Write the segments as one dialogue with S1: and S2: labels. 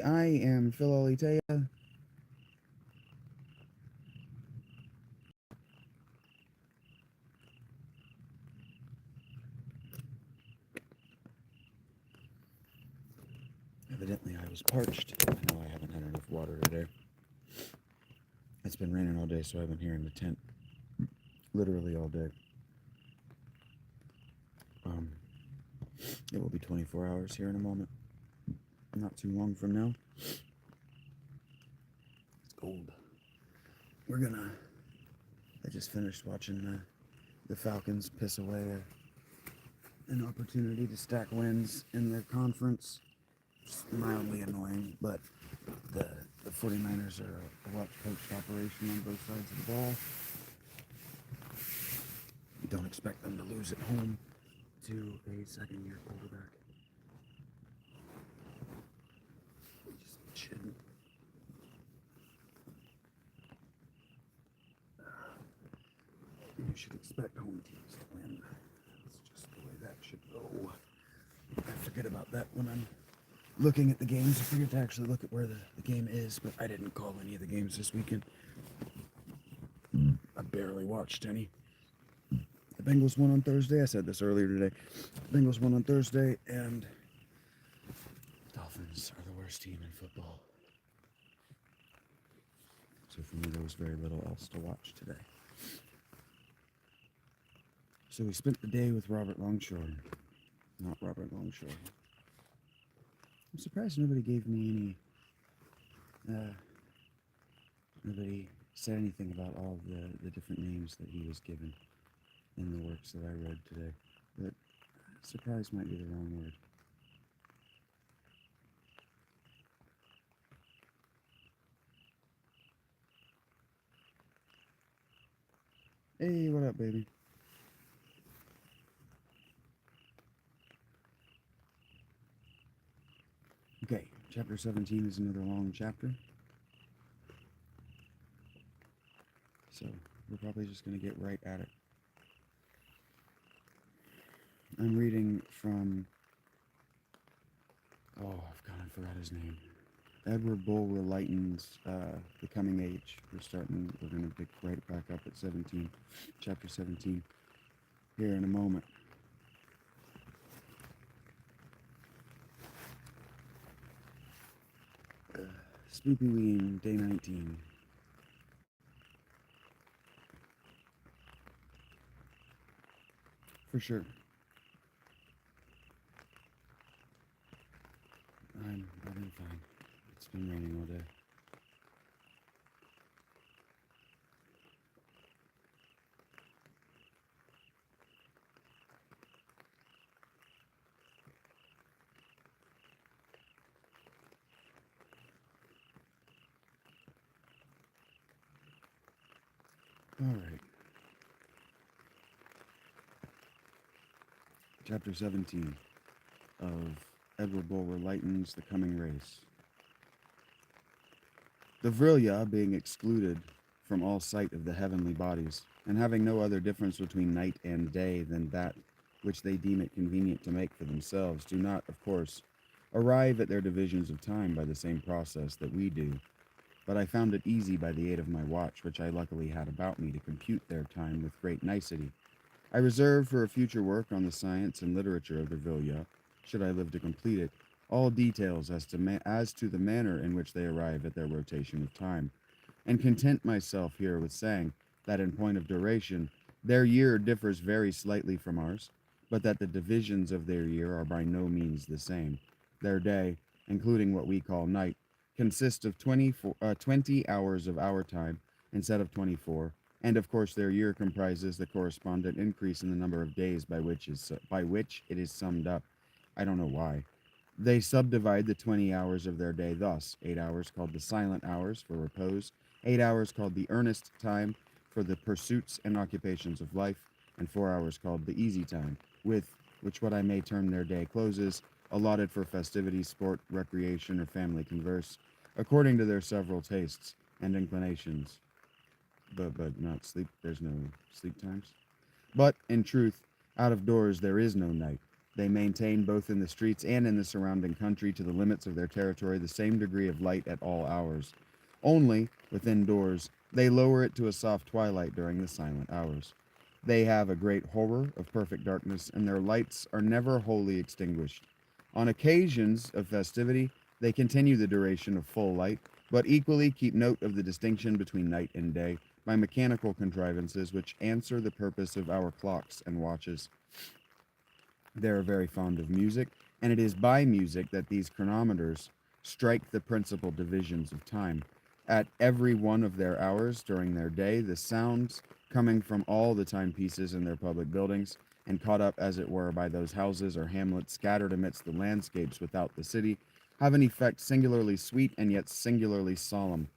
S1: I am Phil Olitea. Evidently, I was parched. I know I haven't had enough water today. It's been raining all day, so I've been here in the tent literally all day. Um, it will be 24 hours here in a moment. Not too long from now. It's cold. We're gonna. I just finished watching the Falcons piss away an opportunity to stack wins in their conference. Just mildly annoying, but the, the 49ers are a well-coached operation on both sides of the ball. You don't expect them to lose at home to a second-year quarterback. Just shouldn't. You should expect home teams to win. That's just the way that should go. I forget about that when I'm looking at the games. I forget to actually look at where the game is, but I didn't call any of the games this weekend. I barely watched any. The Bengals won on Thursday. I said this earlier today. Bengals won on Thursday, and Dolphins are the worst team in football. So for me, there was very little else to watch today. So we spent the day with Robert Longshore. Not Robert Longshore. I'm surprised nobody gave me any... nobody said anything about all the different names that he was given in the works that I read today. But surprise might be the wrong word. Hey, what up, baby? Okay, chapter 17 is another long chapter. So we're probably just going to get right at it. I'm reading from... Oh, I've kind of forgot his name. Edward Bulwer Lytton's The Coming Age. We're going to pick right back up at 17, chapter 17, here in a moment. Spoopyween, day 19. For sure. I've been fine. It's been raining all day. All right. Chapter 17 of Edward Bulwer Lytton's The Coming Race. The Vrilya being excluded from all sight of the heavenly bodies, and having no other difference between night and day than that which they deem it convenient to make for themselves, do not, of course, arrive at their divisions of time by the same process that we do. But I found it easy by the aid of my watch, which I luckily had about me, to compute their time with great nicety. I reserve for a future work on the science and literature of the Vilya, should I live to complete it, all details as to the manner in which they arrive at their rotation of time, and content myself here with saying that in point of duration, their year differs very slightly from ours, but that the divisions of their year are by no means the same. Their day, including what we call night, consists of 20 hours of our time instead of 24, and of course their year comprises the correspondent increase in the number of days by which it is summed up. I don't know why. They subdivide the 20 hours of their day thus: 8 hours called the silent hours for repose, 8 hours called the earnest time for the pursuits and occupations of life, and 4 hours called the easy time, with which what I may term their day closes, allotted for festivity, sport, recreation, or family converse, according to their several tastes and inclinations. But not sleep. There's no sleep times. But in truth, out of doors there is no night, They maintain both in the streets and in the surrounding country to the limits of their territory the same degree of light at all hours. Only, within doors, they lower it to a soft twilight during the silent hours. They have a great horror of perfect darkness, and their lights are never wholly extinguished. On occasions of festivity, they continue the duration of full light, but equally keep note of the distinction between night and day by mechanical contrivances which answer the purpose of our clocks and watches. They are very fond of music, and it is by music that these chronometers strike the principal divisions of time. At every one of their hours during their day, the sounds coming from all the timepieces in their public buildings, and caught up, as it were, by those houses or hamlets scattered amidst the landscapes without the city, have an effect singularly sweet and yet singularly solemn.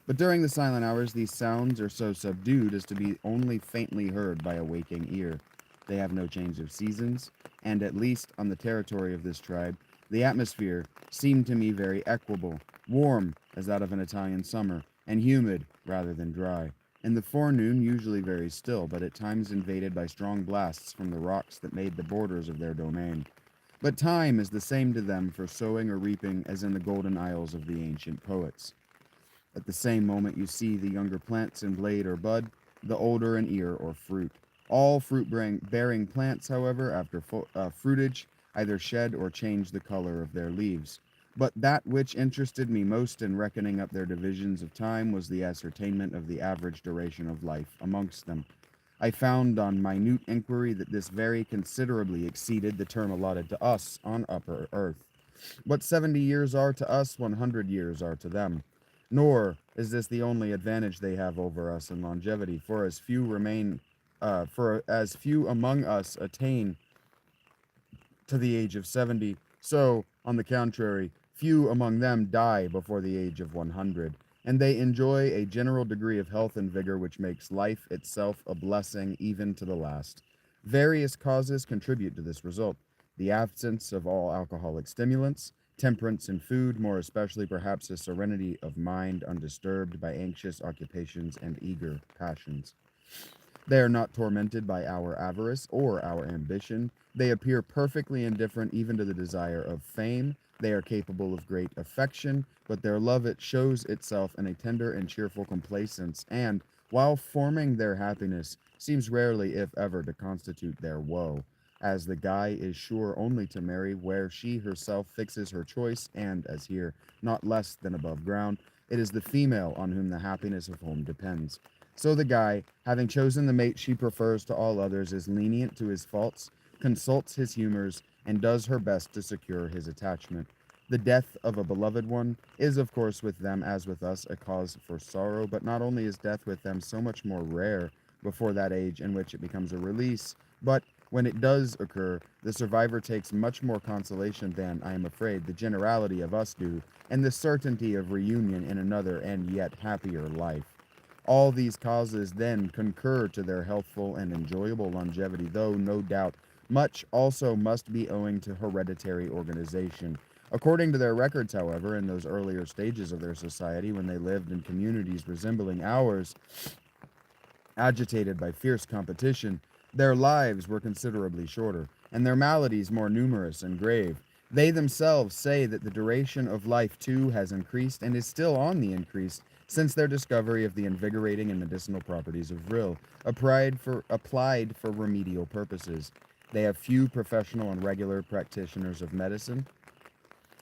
S1: But during the silent hours, these sounds are so subdued as to be only faintly heard by a waking ear. They have no change of seasons, and at least on the territory of this tribe, the atmosphere seemed to me very equable, warm as that of an Italian summer, and humid rather than dry. In the forenoon, usually very still, but at times invaded by strong blasts from the rocks that made the borders of their domain. But time is the same to them for sowing or reaping as in the golden isles of the ancient poets. At the same moment you see the younger plants in blade or bud, the older in ear or fruit. All fruit-bearing plants, however, after fruitage, either shed or change the color of their leaves. But that which interested me most in reckoning up their divisions of time was the ascertainment of the average duration of life amongst them. I found on minute inquiry that this very considerably exceeded the term allotted to us on upper earth. What 70 years are to us, 100 years are to them. Nor is this the only advantage they have over us in longevity, for as few among us attain to the age of 70, so, on the contrary, few among them die before the age of 100, and they enjoy a general degree of health and vigor which makes life itself a blessing even to the last. Various causes contribute to this result: the absence of all alcoholic stimulants, temperance in food, more especially perhaps a serenity of mind undisturbed by anxious occupations and eager passions. They are not tormented by our avarice or our ambition. They appear perfectly indifferent even to the desire of fame. They are capable of great affection, but their love it shows itself in a tender and cheerful complacence, and, while forming their happiness, seems rarely, if ever, to constitute their woe, as the guy is sure only to marry where she herself fixes her choice, and, as here, not less than above ground, it is the female on whom the happiness of home depends. So the guy, having chosen the mate she prefers to all others, is lenient to his faults, consults his humors, and does her best to secure his attachment. The death of a beloved one is, of course, with them, as with us, a cause for sorrow, but not only is death with them so much more rare before that age in which it becomes a release, but when it does occur, the survivor takes much more consolation than, I am afraid, the generality of us do, and the certainty of reunion in another and yet happier life. All these causes then concur to their healthful and enjoyable longevity, though, no doubt, much also must be owing to hereditary organization. According to their records, however, in those earlier stages of their society, when they lived in communities resembling ours, agitated by fierce competition, their lives were considerably shorter, and their maladies more numerous and grave. They themselves say that the duration of life, too, has increased and is still on the increase since their discovery of the invigorating and medicinal properties of vril, applied for remedial purposes. They have few professional and regular practitioners of medicine,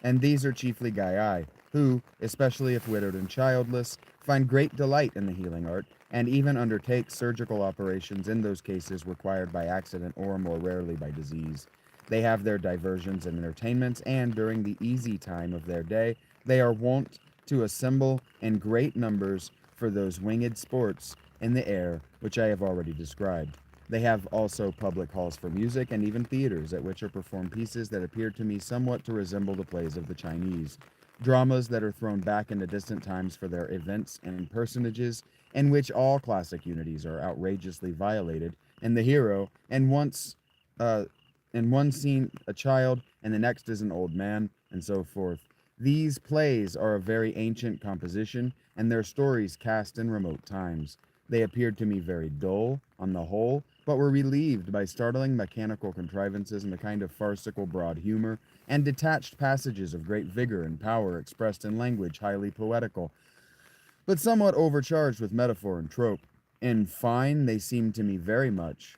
S1: and these are chiefly Gaiai, who, especially if widowed and childless, find great delight in the healing art, and even undertake surgical operations in those cases required by accident or, more rarely, by disease. They have their diversions and entertainments, and during the easy time of their day, they are wont to assemble in great numbers for those winged sports in the air which I have already described. They have also public halls for music, and even theaters, at which are performed pieces that appear to me somewhat to resemble the plays of the Chinese. Dramas that are thrown back into distant times for their events and personages, in which all classic unities are outrageously violated, and the hero, uh, in one scene a child, and the next is an old man, and so forth. These plays are of very ancient composition, and their stories cast in remote times. They appeared to me very dull, on the whole, but were relieved by startling mechanical contrivances and a kind of farcical broad humor, and detached passages of great vigor and power expressed in language highly poetical, but somewhat overcharged with metaphor and trope. In fine, they seemed to me very much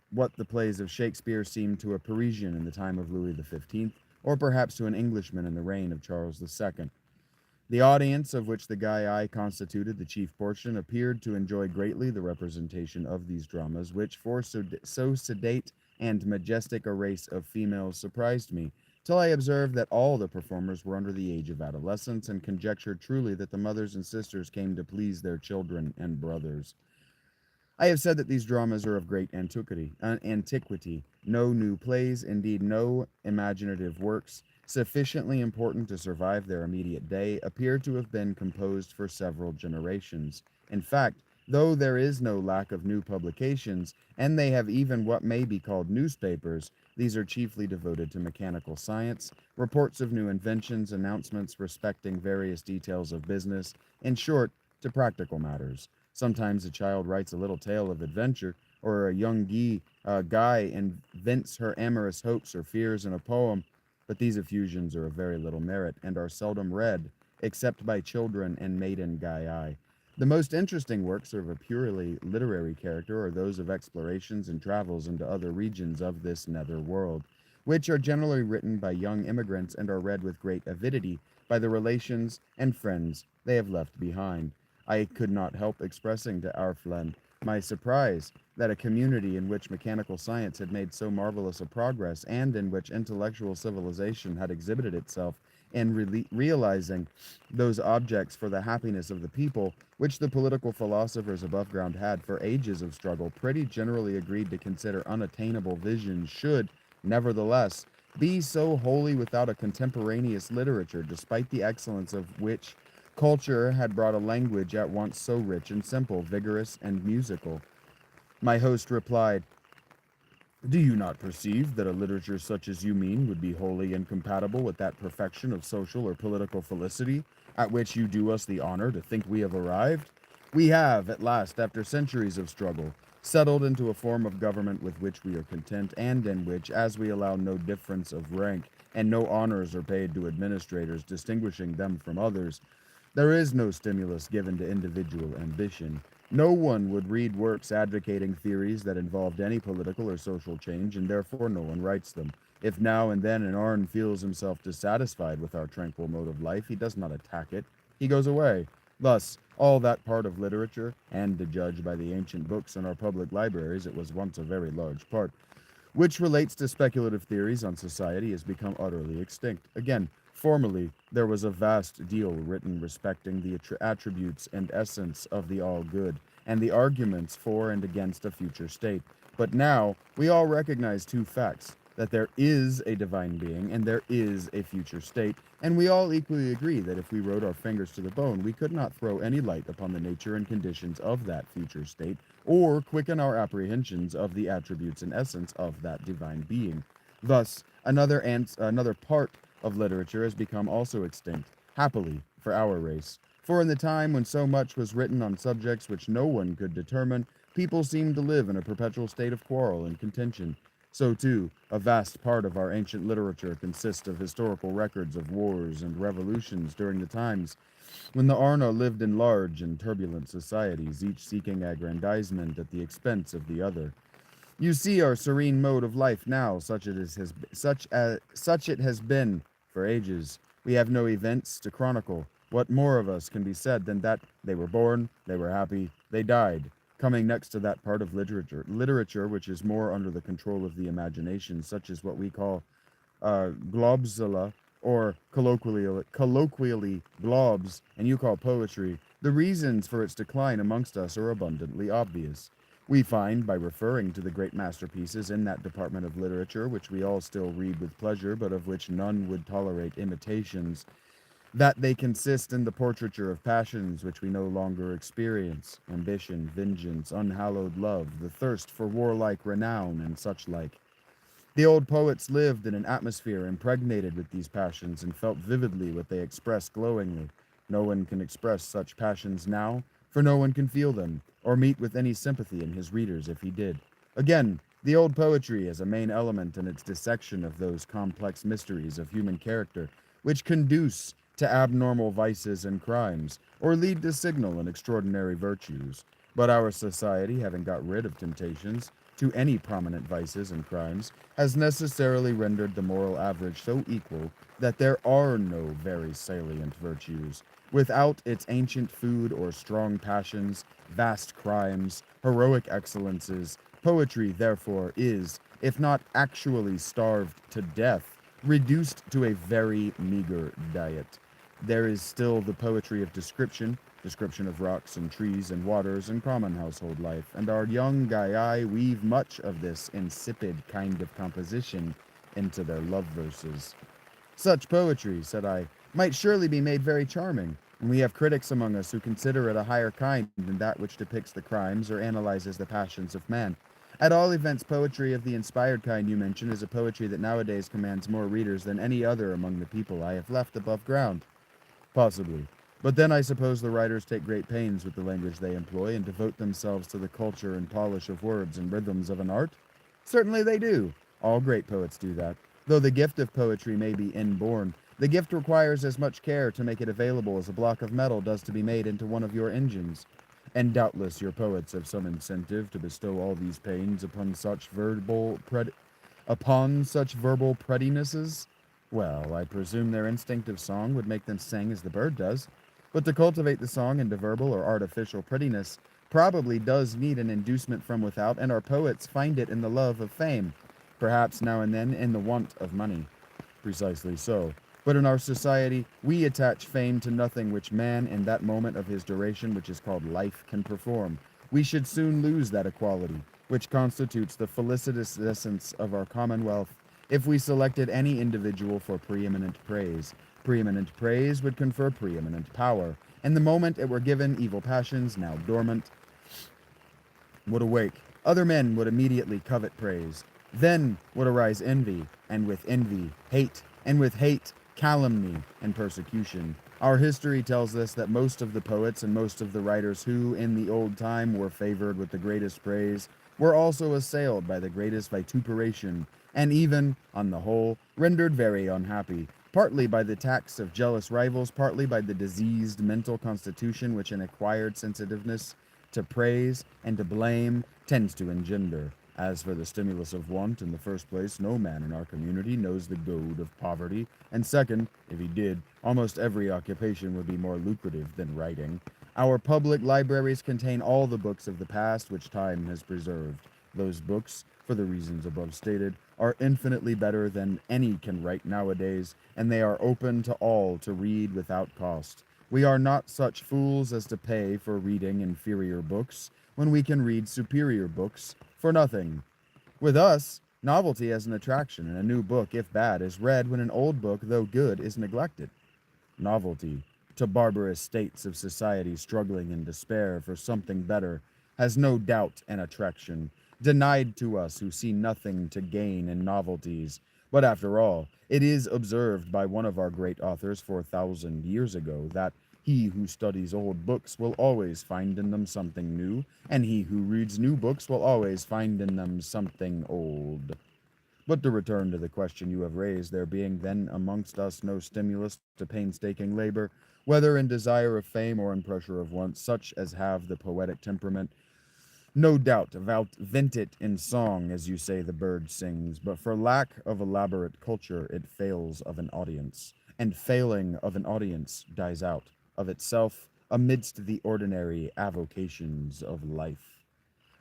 S1: what the plays of Shakespeare seemed to a Parisian in the time of Louis XV, or perhaps to an Englishman in the reign of Charles II. The audience, of which the Gaii constituted the chief portion, appeared to enjoy greatly the representation of these dramas, which, for so sedate and majestic a race of females, surprised me, till I observed that all the performers were under the age of adolescence, and conjectured truly that the mothers and sisters came to please their children and brothers. I have said that these dramas are of great antiquity. No new plays, indeed no imaginative works, sufficiently important to survive their immediate day, appear to have been composed for several generations. In fact, though there is no lack of new publications, and they have even what may be called newspapers, these are chiefly devoted to mechanical science, reports of new inventions, announcements respecting various details of business, in short, to practical matters. Sometimes a child writes a little tale of adventure, or a young guy invents her amorous hopes or fears in a poem, but these effusions are of very little merit, and are seldom read, except by children and maiden Gaii. The most interesting works are of a purely literary character, or those of explorations and travels into other regions of this nether world, which are generally written by young immigrants and are read with great avidity by the relations and friends they have left behind. I could not help expressing to Arflen my surprise that a community in which mechanical science had made so marvelous a progress, and in which intellectual civilization had exhibited itself in realizing those objects for the happiness of the people, which the political philosophers above ground had, for ages of struggle, pretty generally agreed to consider unattainable visions, should, nevertheless, be so wholly without a contemporaneous literature, despite the excellence of which culture had brought a language at once so rich and simple, vigorous and musical. My host replied, "Do you not perceive that a literature such as you mean would be wholly incompatible with that perfection of social or political felicity at which you do us the honor to think we have arrived? We have, at last, after centuries of struggle, settled into a form of government with which we are content, and in which, as we allow no difference of rank, and no honors are paid to administrators distinguishing them from others, there is no stimulus given to individual ambition. No one would read works advocating theories that involved any political or social change, and therefore no one writes them. If now and then an Arn feels himself dissatisfied with our tranquil mode of life, he does not attack it. He goes away. Thus, all that part of literature, and to judge by the ancient books in our public libraries, it was once a very large part, which relates to speculative theories on society, has become utterly extinct. Again, formerly, there was a vast deal written respecting the attributes and essence of the all good, and the arguments for and against a future state. But now, we all recognize two facts: that there is a divine being, and there is a future state, and we all equally agree that if we wrote our fingers to the bone, we could not throw any light upon the nature and conditions of that future state, or quicken our apprehensions of the attributes and essence of that divine being. Thus, another part of literature has become also extinct, happily for our race. For in the time when so much was written on subjects which no one could determine, people seemed to live in a perpetual state of quarrel and contention. So, too, a vast part of our ancient literature consists of historical records of wars and revolutions during the times when the Arno lived in large and turbulent societies, each seeking aggrandizement at the expense of the other. You see our serene mode of life now, such it has been for ages. We have no events to chronicle. What more of us can be said than that they were born, they were happy, they died, coming next to that part of literature which is more under the control of the imagination, such as what we call globzilla, or colloquially globs, and you call poetry. The reasons for its decline amongst us are abundantly obvious. We find, by referring to the great masterpieces in that department of literature, which we all still read with pleasure, but of which none would tolerate imitations, that they consist in the portraiture of passions which we no longer experience: ambition, vengeance, unhallowed love, the thirst for warlike renown, and such like. The old poets lived in an atmosphere impregnated with these passions, and felt vividly what they expressed glowingly. No one can express such passions now, for no one can feel them, or meet with any sympathy in his readers if he did. Again, the old poetry is a main element in its dissection of those complex mysteries of human character which conduce to abnormal vices and crimes, or lead to signal and extraordinary virtues. But our society, having got rid of temptations to any prominent vices and crimes, has necessarily rendered the moral average so equal that there are no very salient virtues. Without its ancient food or strong passions, vast crimes, heroic excellences, poetry, therefore, is, if not actually starved to death, reduced to a very meager diet. There is still the poetry of description of rocks and trees and waters and common household life, and our young Gaiai weave much of this insipid kind of composition into their love verses. Such poetry, said I, might surely be made very charming, and we have critics among us who consider it a higher kind than that which depicts the crimes or analyzes the passions of man. At all events, poetry of the inspired kind you mention is a poetry that nowadays commands more readers than any other among the people I have left above ground. Possibly. But then I suppose the writers take great pains with the language they employ and devote themselves to the culture and polish of words and rhythms of an art? Certainly they do. All great poets do that. Though the gift of poetry may be inborn, the gift requires as much care to make it available as a block of metal does to be made into one of your engines. And doubtless your poets have some incentive to bestow all these pains upon such verbal prettinesses. Well, I presume their instinct of song would make them sing as the bird does. But to cultivate the song into verbal or artificial prettiness probably does need an inducement from without, and our poets find it in the love of fame, perhaps now and then in the want of money. Precisely so. But in our society, we attach fame to nothing which man, in that moment of his duration, which is called life, can perform. We should soon lose that equality, which constitutes the felicitous essence of our commonwealth, if we selected any individual for preeminent praise. Preeminent praise would confer preeminent power, and the moment it were given, evil passions, now dormant, would awake. Other men would immediately covet praise. Then would arise envy, and with envy, hate, and with hate, calumny and persecution. Our history tells us that most of the poets and most of the writers who, in the old time, were favored with the greatest praise, were also assailed by the greatest vituperation, and even, on the whole, rendered very unhappy, partly by the tax of jealous rivals, partly by the diseased mental constitution which an acquired sensitiveness to praise and to blame tends to engender. As for the stimulus of want, in the first place, no man in our community knows the goad of poverty, and second, if he did, almost every occupation would be more lucrative than writing. Our public libraries contain all the books of the past which time has preserved. Those books, for the reasons above stated, are infinitely better than any can write nowadays, and they are open to all to read without cost. We are not such fools as to pay for reading inferior books when we can read superior books for nothing. With us, novelty has an attraction, and a new book, if bad, is read when an old book, though good, is neglected. Novelty, to barbarous states of society struggling in despair for something better, has no doubt an attraction, denied to us who see nothing to gain in novelties. But after all, it is observed by one of our great authors 4,000 years ago that he who studies old books will always find in them something new, and he who reads new books will always find in them something old. But to return to the question you have raised, there being then amongst us no stimulus to painstaking labor, whether in desire of fame or in pressure of want, such as have the poetic temperament, no doubt vent it in song, as you say the bird sings, but for lack of elaborate culture it fails of an audience, and failing of an audience dies out of itself amidst the ordinary avocations of life.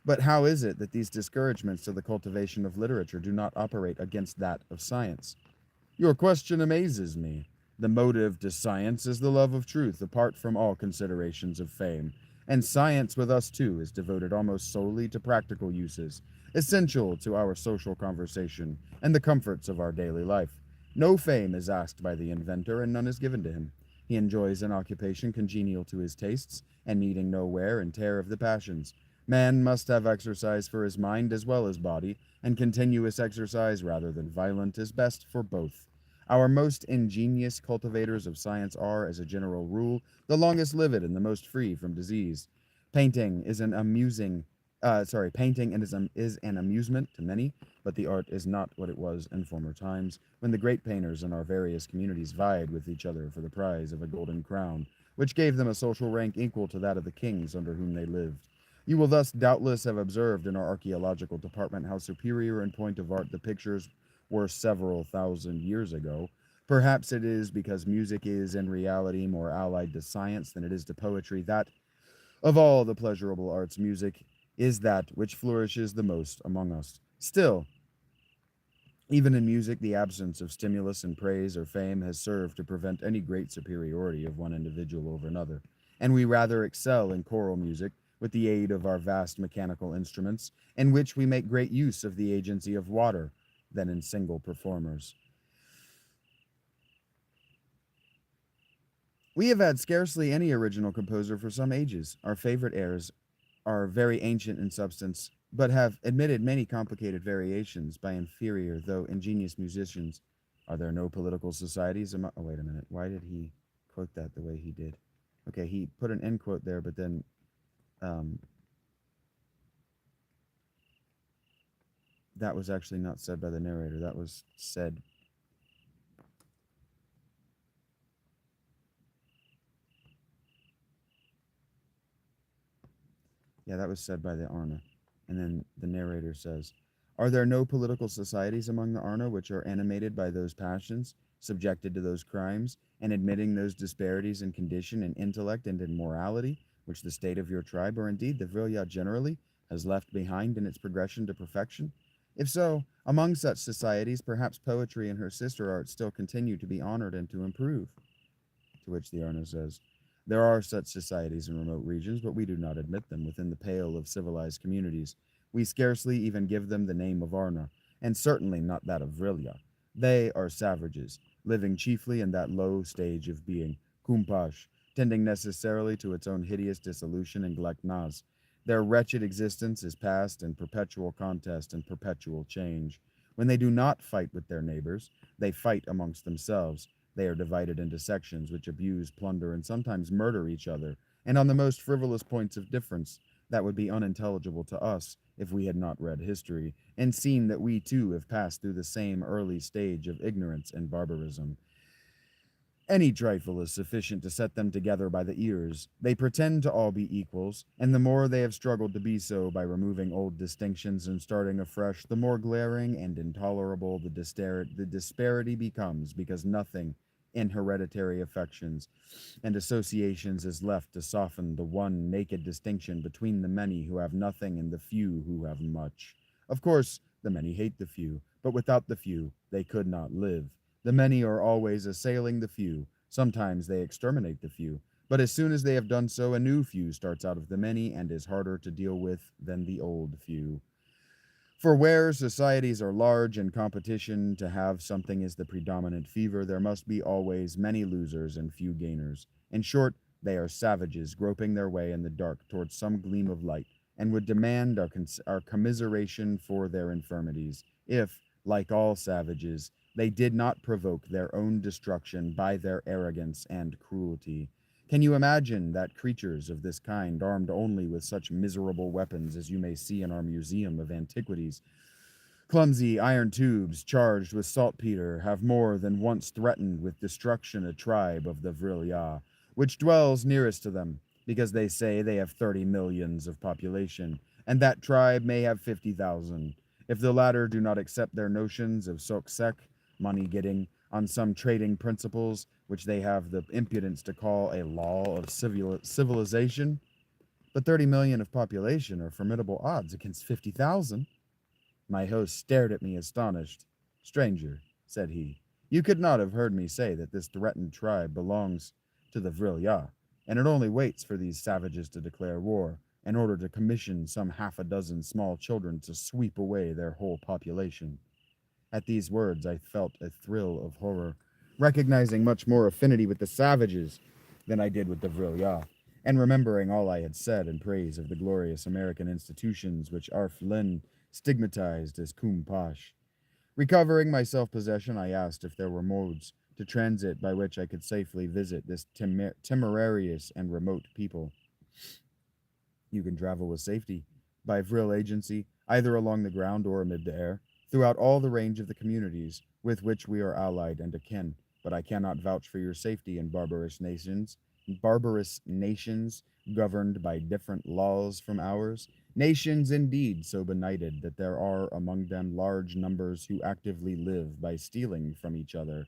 S1: But how is it that these discouragements to the cultivation of literature do not operate against that of science? Your question amazes me. The motive to science is the love of truth, apart from all considerations of fame. And science with us, too, is devoted almost solely to practical uses, essential to our social conversation and the comforts of our daily life. No fame is asked by the inventor, and none is given to him. He enjoys an occupation congenial to his tastes, and needing no wear and tear of the passions. Man must have exercise for his mind as well as body, and continuous exercise rather than violent is best for both. Our most ingenious cultivators of science are, as a general rule, the longest lived and the most free from disease. Painting is an amusing Painting is an amusement to many, but the art is not what it was in former times, when the great painters in our various communities vied with each other for the prize of a golden crown, which gave them a social rank equal to that of the kings under whom they lived. You will thus doubtless have observed in our archaeological department how superior in point of art the pictures were several thousand years ago. Perhaps it is because music is in reality more allied to science than it is to poetry that, of all the pleasurable arts, music is that which flourishes the most among us. Still, even in music, the absence of stimulus and praise or fame has served to prevent any great superiority of one individual over another, and we rather excel in choral music with the aid of our vast mechanical instruments, in which we make great use of the agency of water, than in single performers. We have had scarcely any original composer for some ages. Our favorite airs are very ancient in substance, but have admitted many complicated variations by inferior, though ingenious musicians. Are there no political societies among... Oh, wait a minute. Why did he quote that the way he did? Okay, he put an end quote there, but then um, that was actually not said by the narrator. That was said... Yeah, that was said by the Arna. And then the narrator says, are there no political societies among the Arna which are animated by those passions, subjected to those crimes, and admitting those disparities in condition, in intellect, and in morality, which the state of your tribe, or indeed the Vilya generally, has left behind in its progression to perfection? If so, among such societies, perhaps poetry and her sister art still continue to be honored and to improve. To which the Arna says, there are such societies in remote regions, but we do not admit them within the pale of civilized communities. We scarcely even give them the name of Arna, and certainly not that of Vrilya. They are savages, living chiefly in that low stage of being, Kumpash, tending necessarily to its own hideous dissolution and Gleknaz. Their wretched existence is passed in perpetual contest and perpetual change. When they do not fight with their neighbors, they fight amongst themselves. They are divided into sections which abuse, plunder, and sometimes murder each other, and on the most frivolous points of difference that would be unintelligible to us if we had not read history, and seen that we too have passed through the same early stage of ignorance and barbarism. Any trifle is sufficient to set them together by the ears. They pretend to all be equals, and the more they have struggled to be so by removing old distinctions and starting afresh, the more glaring and intolerable the disparity becomes, because nothing in hereditary affections and associations is left to soften the one naked distinction between the many who have nothing and the few who have much. Of course, the many hate the few, but without the few they could not live. The many are always assailing the few. Sometimes they exterminate the few, but as soon as they have done so, a new few starts out of the many and is harder to deal with than the old few. For where societies are large and competition to have something is the predominant fever, there must be always many losers and few gainers. In short, they are savages groping their way in the dark towards some gleam of light, and would demand our commiseration for their infirmities, if, like all savages, they did not provoke their own destruction by their arrogance and cruelty. Can you imagine that creatures of this kind, armed only with such miserable weapons as you may see in our Museum of Antiquities, clumsy iron tubes charged with saltpeter, have more than once threatened with destruction a tribe of the Vrilya, which dwells nearest to them, because they say they have 30 millions of population, and that tribe may have 50,000. If the latter do not accept their notions of soksek, money getting, on some trading principles which they have the impudence to call a law of civilization, but 30 million of population are formidable odds against 50,000. My host stared at me astonished. Stranger, said he, you could not have heard me say that this threatened tribe belongs to the Vrilya, and it only waits for these savages to declare war, in order to commission some half a dozen small children to sweep away their whole population. At these words, I felt a thrill of horror, recognizing much more affinity with the savages than I did with the Vrilya, and remembering all I had said in praise of the glorious American institutions which Arf Lin stigmatized as Kumpash. Recovering my self possession, I asked if there were modes to transit by which I could safely visit this temerarious and remote people. You can travel with safety by vril agency, either along the ground or amid the air, throughout all the range of the communities with which we are allied and akin. But I cannot vouch for your safety in barbarous nations governed by different laws from ours, nations indeed so benighted that there are among them large numbers who actively live by stealing from each other,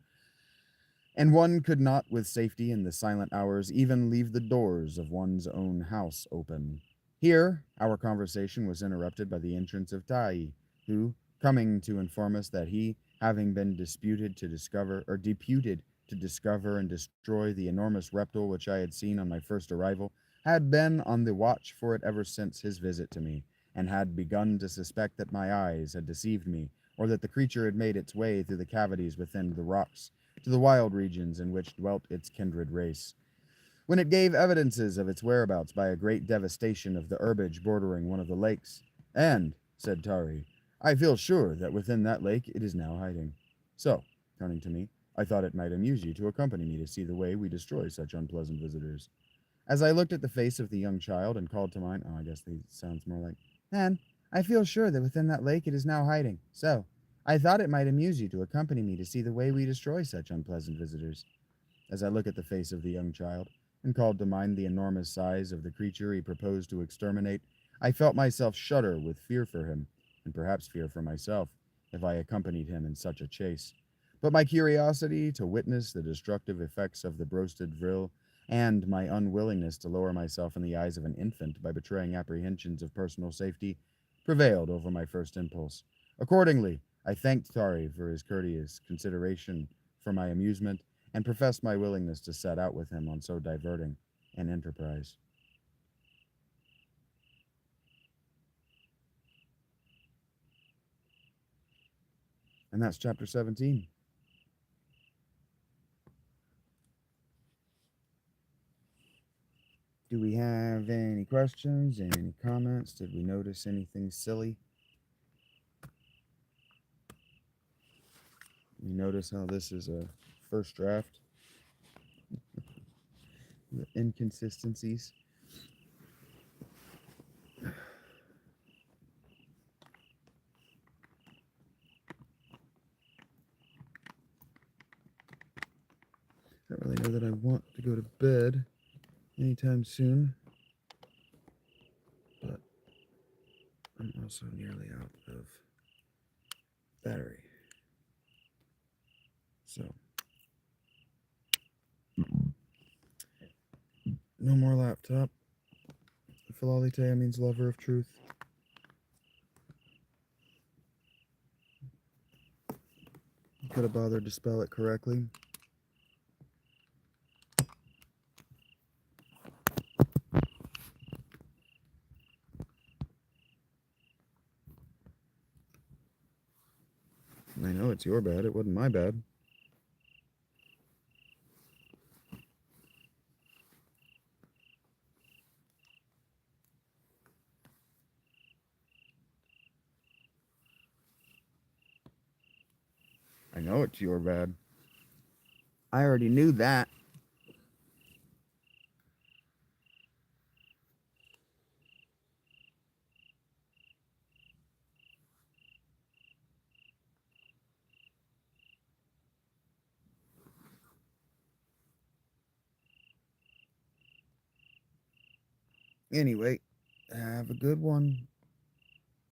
S1: and one could not with safety in the silent hours even leave the doors of one's own house open. Here our conversation was interrupted by the entrance of Tai, who, coming to inform us that he, having been deputed to discover and destroy the enormous reptile which I had seen on my first arrival, had been on the watch for it ever since his visit to me, and had begun to suspect that my eyes had deceived me, or that the creature had made its way through the cavities within the rocks to the wild regions in which dwelt its kindred race, when it gave evidences of its whereabouts by a great devastation of the herbage bordering one of the lakes. And, said Tari, I feel sure that within that lake it is now hiding. So, turning to me, I thought it might amuse you to accompany me to see the way we destroy such unpleasant visitors. As I looked at the face of the young child and called to mind, oh, I guess he sounds more like, and I feel sure that within that lake it is now hiding. So, I thought it might amuse you to accompany me to see the way we destroy such unpleasant visitors. As I looked at the face of the young child and called to mind the enormous size of the creature he proposed to exterminate, I felt myself shudder with fear for him, and perhaps fear for myself, if I accompanied him in such a chase. But my curiosity to witness the destructive effects of the broasted vril, and my unwillingness to lower myself in the eyes of an infant by betraying apprehensions of personal safety, prevailed over my first impulse. Accordingly, I thanked Tari for his courteous consideration for my amusement, and professed my willingness to set out with him on so diverting an enterprise. And that's chapter 17. Do we have any questions, any comments? Did we notice anything silly? You notice how this is a first draft? The inconsistencies. I don't really know that I want to go to bed anytime soon, but I'm also nearly out of battery. So, no more laptop. Philalite means lover of truth. Could have bothered to spell it correctly. I know it's your bad. It wasn't my bad. I know it's your bad. I already knew that. Anyway, have a good one.